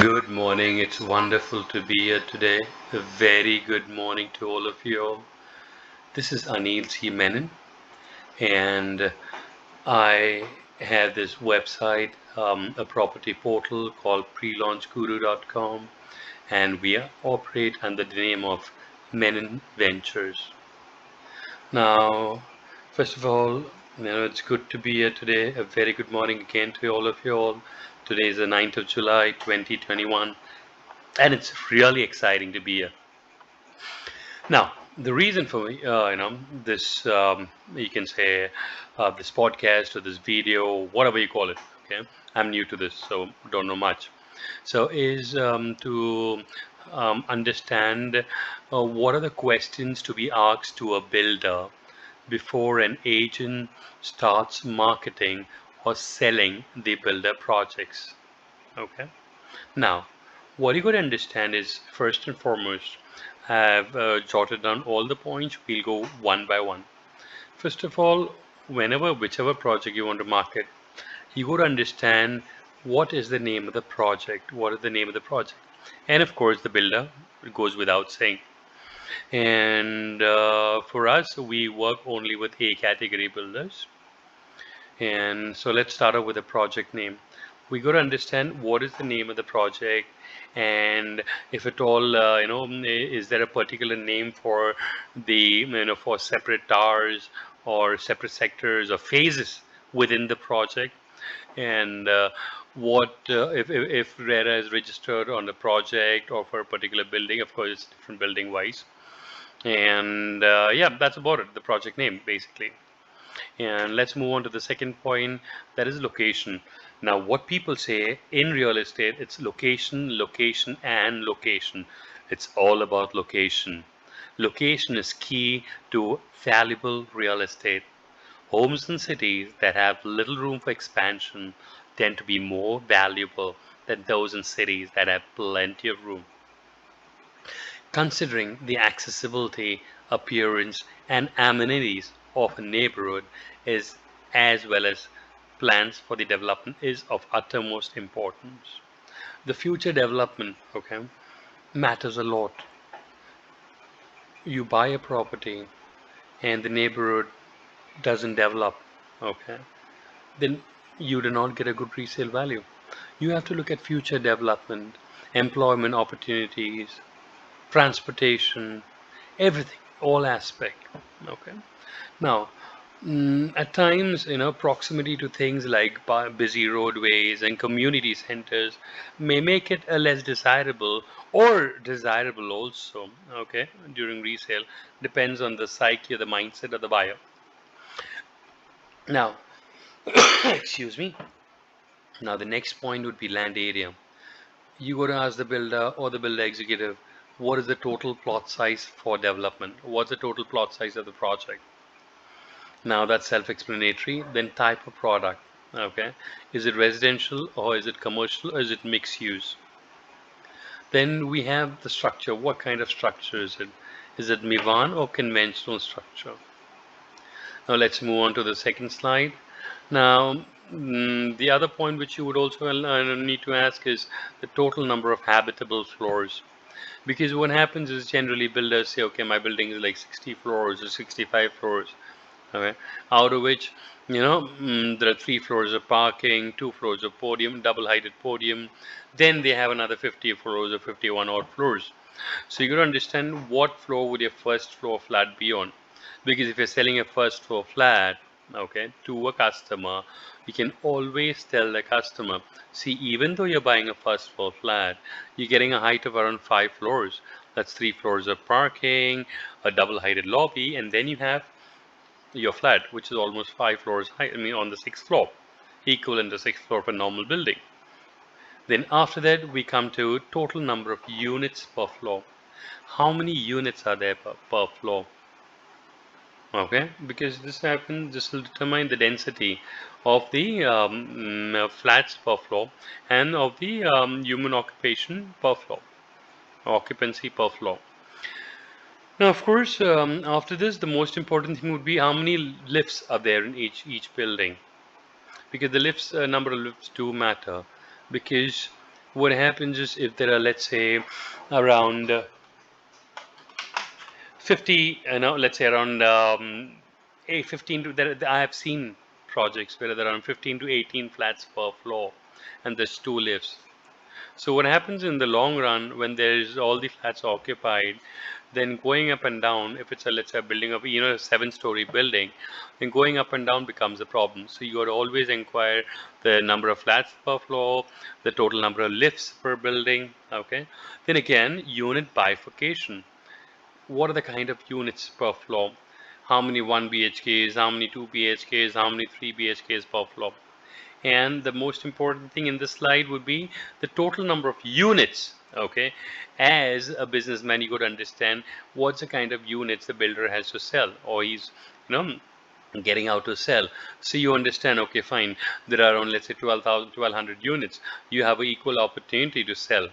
Good morning. It's wonderful to be here today. A very good morning to all of you all. This is Anil C. Menon, and I have this website, a property portal called prelaunchguru.com, and we operate under the name of Menon Ventures. Now, first of all, it's good to be here today. A very good morning again to all of you all. Today is the 9th of July, 2021. And it's really exciting to be here. Now, the reason for this you can say this podcast or this video, whatever you call it. Okay, I'm new to this, so don't know much. So is to understand what are the questions to be asked to a builder before an agent starts marketing or selling the builder projects. Okay. Now, what you got to understand is first and foremost, I've jotted down all the points. We'll go one by one. First of all, whichever project you want to market, you got to understand what is the name of the project, what is the name of the project, and of course the builder. It goes without saying. And for us, we work only with A category builders. And so let's start off with a project name. We got to understand what is the name of the project, and if at all, is there a particular name for the, for separate towers or separate sectors or phases within the project, and what if RERA is registered on the project or for a particular building. Of course, it's different building wise, and yeah, that's about it. The project name basically. And let's move on to the second point, that is location. Now, what people say in real estate, it's location, location, and location. It's all about location. Location is key to valuable real estate. Homes in cities that have little room for expansion tend to be more valuable than those in cities that have plenty of room. Considering the accessibility, appearance, and amenities of a neighborhood is as well as plans for the development is of uttermost importance. The future development, okay, matters a lot. You buy a property and the neighborhood doesn't develop, okay, then you do not get a good resale value. You have to look at future development, employment opportunities, transportation, everything, all aspect. Okay. Now, at times, proximity to things like busy roadways and community centers may make it a less desirable or desirable also. Okay, during resale, depends on the psyche or the mindset of the buyer. Now, excuse me. Now, the next point would be land area. You got to ask the builder or the builder executive, what is the total plot size for development? What's the total plot size of the project? Now that's self-explanatory. Then type of product. Okay, is it residential or is it commercial or is it mixed use? Then we have the structure. What kind of structure is it? Is it Mivan or conventional structure? Now let's move on to the second slide. Now, the other point which you would also need to ask is the total number of habitable floors. Because what happens is generally builders say, okay, my building is like 60 floors or 65 floors. Okay, out of which, there are 3 floors of parking, 2 floors of podium, double-heighted podium. Then they have another 50 floors or 51 odd floors. So you got to understand what floor would your first floor flat be on. Because if you're selling a first floor flat, okay, to a customer, you can always tell the customer, see, even though you're buying a first floor flat, you're getting a height of around 5 floors. That's 3 floors of parking, a double-heighted lobby, and then you have your flat, which is almost 5 floors high, on the 6th floor, equivalent to 6th floor of a normal building. Then after that, we come to total number of units per floor. How many units are there per floor? Okay, because this will determine the density of the flats per floor and of the human occupation per floor, occupancy per floor. Now, of course, after this, the most important thing would be how many lifts are there in each building, because the lifts, number of lifts do matter, because What happens is if there are, let's say, around 50, let's say around 15 to I have seen projects where there are around 15 to 18 flats per floor, and there's two lifts. So what happens in the long run when there is all the flats occupied, then going up and down, if it's a, let's say, a building of, a 7-story building, then going up and down becomes a problem. So you got to always inquire the number of flats per floor, the total number of lifts per building. Okay. Then again, unit bifurcation. What are the kind of units per floor? How many 1 BHKs, how many 2 BHKs, how many 3 BHKs per floor? And the most important thing in this slide would be the total number of units. Okay, as a businessman, you got to understand what's the kind of units the builder has to sell, or he's, you know, getting out to sell. So you understand, okay, fine, there are around, let's say, 1200 units. You have an equal opportunity to sell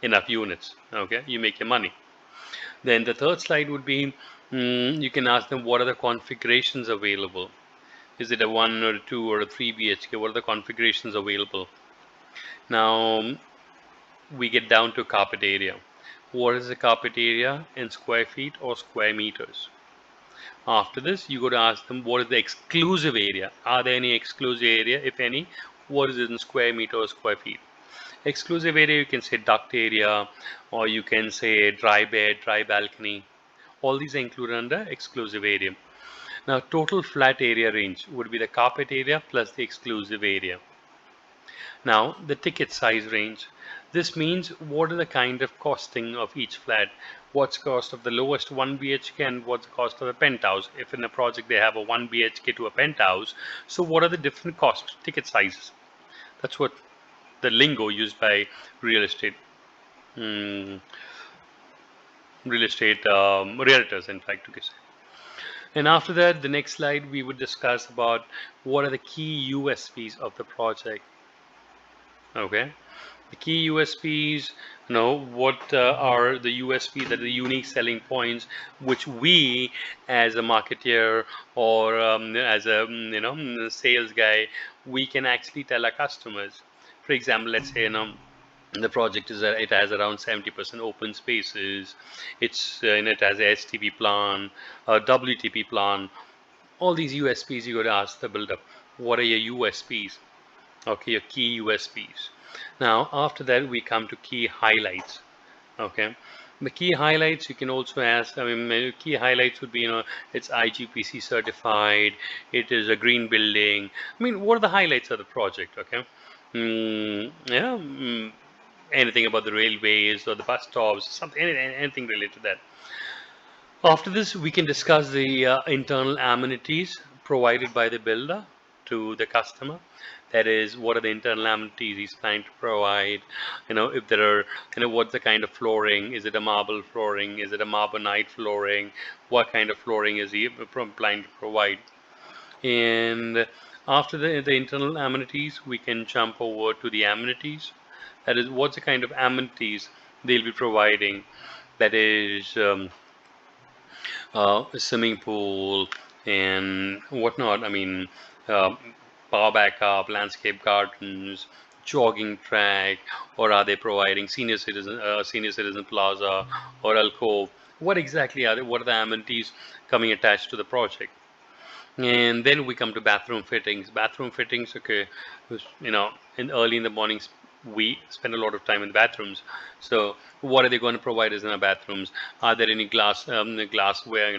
enough units. Okay, you make your money. Then the third slide would be, you can ask them what are the configurations available. Is it a 1 or a 2 or a 3 BHK? What are the configurations available? Now we get down to carpet area. What is the carpet area in square feet or square meters? After this, you got to ask them what is the exclusive area. Are there any exclusive area? If any, what is it in square meter or square feet? Exclusive area, you can say duct area, or you can say dry bed, dry balcony. All these are included under exclusive area. Now, total flat area range would be the carpet area plus the exclusive area. Now, the ticket size range. This means what are the kind of costing of each flat? What's cost of the lowest 1 BHK and what's the cost of a penthouse? If in a project they have a 1 BHK to a penthouse, so what are the different cost ticket sizes? That's what the lingo used by real estate realtors, in fact, to say. And after that, the next slide, we would discuss about what are the key USPs of the project. Okay, the key USPs, what are the USPs, that are the unique selling points, which we as a marketer or as a sales guy, we can actually tell our customers. For example, let's say, the project is it has around 70% open spaces. It has a STP plan, a WTP plan. All these USPs you got to ask the builder. What are your USPs? Okay, your key USPs. Now after that we come to key highlights. Okay, the key highlights you can also ask. I mean, key highlights would be, it's IGPC certified. It is a green building. I mean, what are the highlights of the project? Okay, yeah. Anything about the railways or the bus stops, something, anything related to that. After this, we can discuss the internal amenities provided by the builder to the customer. That is, what are the internal amenities he's planning to provide? If there are, what's the kind of flooring? Is it a marble flooring? Is it a marbonite flooring? What kind of flooring is he planning to provide? And after the internal amenities, we can jump over to the amenities. That is, what's the kind of amenities they'll be providing? That is, a swimming pool and whatnot. I mean, uh, power backup, landscape gardens, jogging track, or are they providing senior citizen plaza or alcove? What exactly are they? What are the amenities coming attached to the project? And then we come to bathroom fittings. Bathroom fittings, okay, in early in the mornings, we spend a lot of time in the bathrooms. So what are they going to provide us in the bathrooms? Are there any glassware,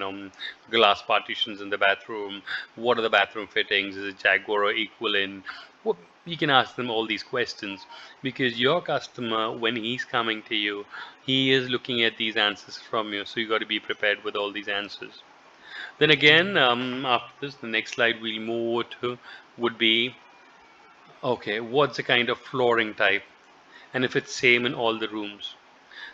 glass partitions in the bathroom? What are the bathroom fittings? Is it Jaguar or Equalin? Well, you can ask them all these questions, because your customer, when he's coming to you, he is looking at these answers from you. So you got to be prepared with all these answers. Then again, after this, the next slide we'll move to would be, okay, what's the kind of flooring type? And if it's same in all the rooms,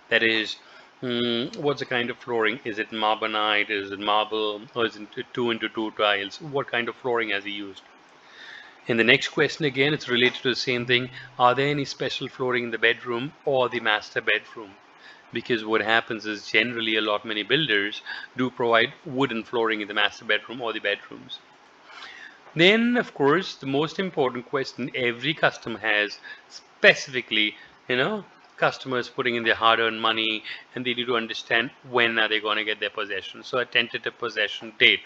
that is, what's the kind of flooring? Is it marbonite? Is it marble? Or is it 2x2 tiles? What kind of flooring has he used? In the next question, again, it's related to the same thing. Are there any special flooring in the bedroom or the master bedroom? Because what happens is generally many builders do provide wooden flooring in the master bedroom or the bedrooms. Then, of course, the most important question every customer has, specifically, customers putting in their hard-earned money, and they need to understand when are they going to get their possession. So a tentative possession date.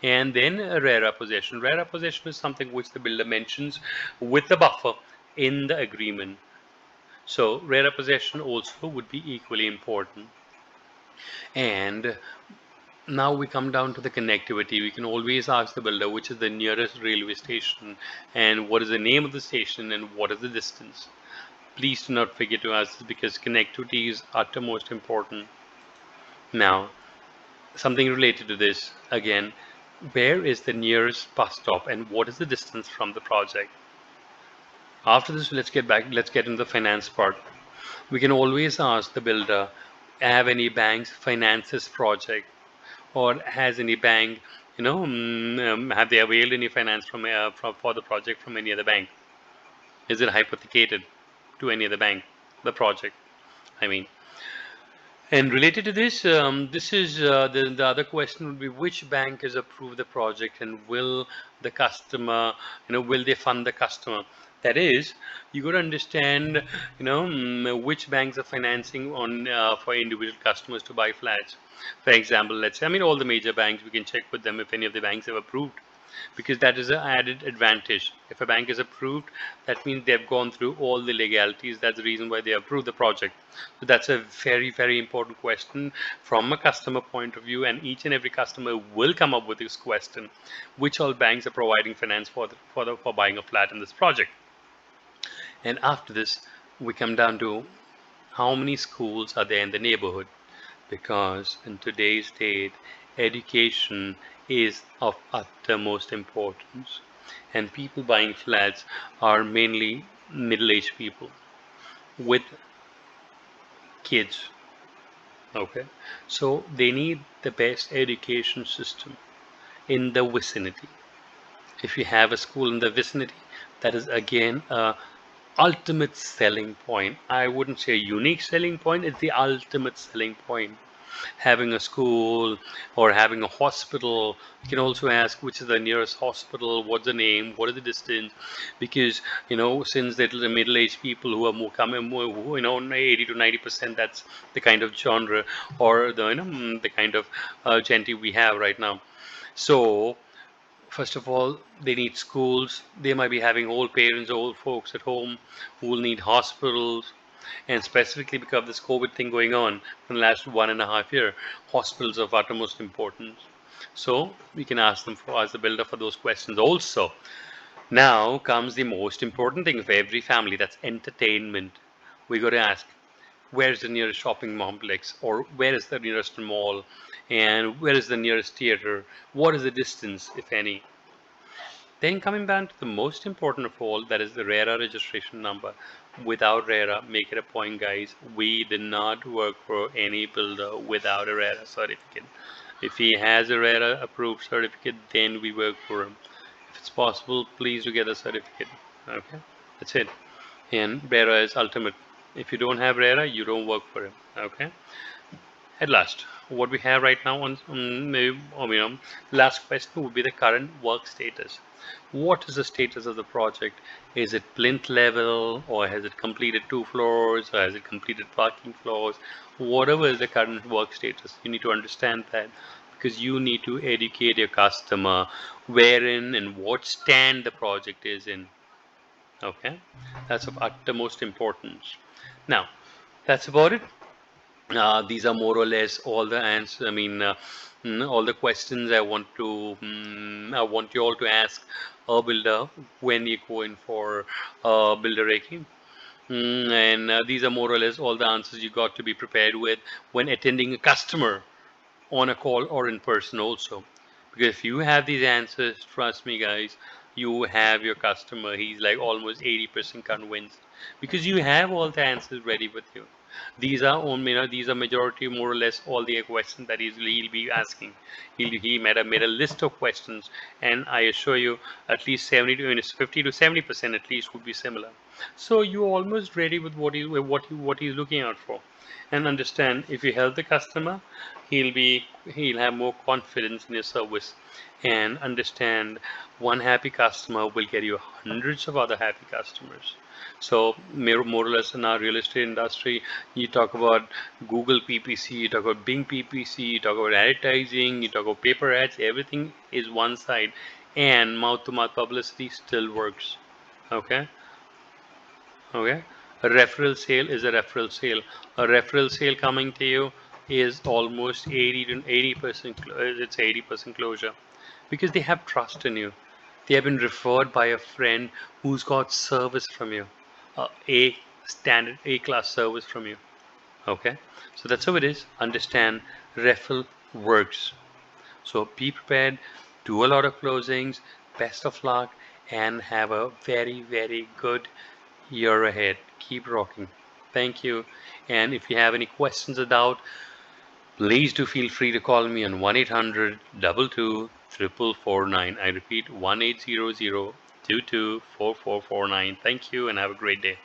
And then a RERA possession. RERA possession is something which the builder mentions with the buffer in the agreement. So RERA possession also would be equally important. And now we come down to the connectivity. We can always ask the builder which is the nearest railway station and what is the name of the station and what is the distance. Please do not forget to ask this because connectivity is uttermost important. Now, something related to this again, where is the nearest bus stop and what is the distance from the project? After this, let's get into the finance part. We can always ask the builder, have any banks finance this project? Or has any bank, have they availed any finance for the project from any other bank? Is it hypothecated to any other bank, the project? I mean, and related to this, this is the other question would be which bank has approved the project and will the customer, will they fund the customer? That is, you got to understand, which banks are financing on for individual customers to buy flats. For example, let's say, all the major banks, we can check with them if any of the banks have approved, because that is an added advantage. If a bank is approved, that means they've gone through all the legalities. That's the reason why they approved the project. So that's a very, very important question from a customer point of view, and each and every customer will come up with this question: which all banks are providing finance for buying a flat in this project? And after this, we come down to how many schools are there in the neighborhood, because in today's date, education is of utmost importance, and people buying flats are mainly middle-aged people with kids. Okay, so they need the best education system in the vicinity. If you have a school in the vicinity, that is again a ultimate selling point. I wouldn't say a unique selling point, it's the ultimate selling point. Having a school or having a hospital, you can also ask which is the nearest hospital, what's the name, what is the distance, because since the middle-aged people who are more coming more, 80 to 90%, that's the kind of genre or the kind of gente we have right now. So first of all, they need schools. They might be having old parents, old folks at home who will need hospitals. And specifically because of this COVID thing going on for the last 1.5 years, hospitals are of utmost importance. So we can ask the builder for those questions also. Now comes the most important thing for every family, that's entertainment. We got to ask, where's the nearest shopping complex, or where is the nearest mall, and where is the nearest theater? What is the distance, if any? Then coming back to the most important of all, that is the RERA registration number. Without RERA, make it a point, guys, we did not work for any builder without a RERA certificate. If he has a RERA approved certificate, then we work for him. If it's possible, please do get a certificate. Okay, that's it. And RERA is ultimate. If you don't have RERA, you don't work for him. Okay. At last, what we have right now last question would be the current work status. What is the status of the project? Is it plinth level, or has it completed 2 floors, or has it completed parking floors? Whatever is the current work status, you need to understand that, because you need to educate your customer wherein and what stand the project is in. Okay, that's of utmost importance. Now, that's about it. These are more or less all the answers. All the questions I want you all to ask a builder when you go in for builder Reiki. And these are more or less all the answers you got to be prepared with when attending a customer on a call or in person also. Because if you have these answers, trust me, guys, you have your customer. He's like almost 80% convinced because you have all the answers ready with you. These are these are majority more or less all the questions that he'll be asking. He made a list of questions, and I assure you, at least 50 to 70% at least would be similar. So you're almost ready with what he's looking out for, and understand if you help the customer, he'll have more confidence in your service, and understand one happy customer will get you hundreds of other happy customers. So more or less in our real estate industry, you talk about Google PPC, you talk about Bing PPC, you talk about advertising, you talk about paper ads, everything is one side, and mouth-to-mouth publicity still works. Okay. Okay. A referral sale is a referral sale. A referral sale coming to you is almost 80 to 80%. It's 80% closure because they have trust in you. They have been referred by a friend who's got service from you, a standard A class service from you. Okay. So that's how it is. Understand referral works. So be prepared, do a lot of closings, best of luck, and have a very, very good year ahead. Keep rocking. Thank you. And if you have any questions or doubt, please do feel free to call me on 1-800-22-4449. I repeat, 1-800-22-4449. Thank you and have a great day.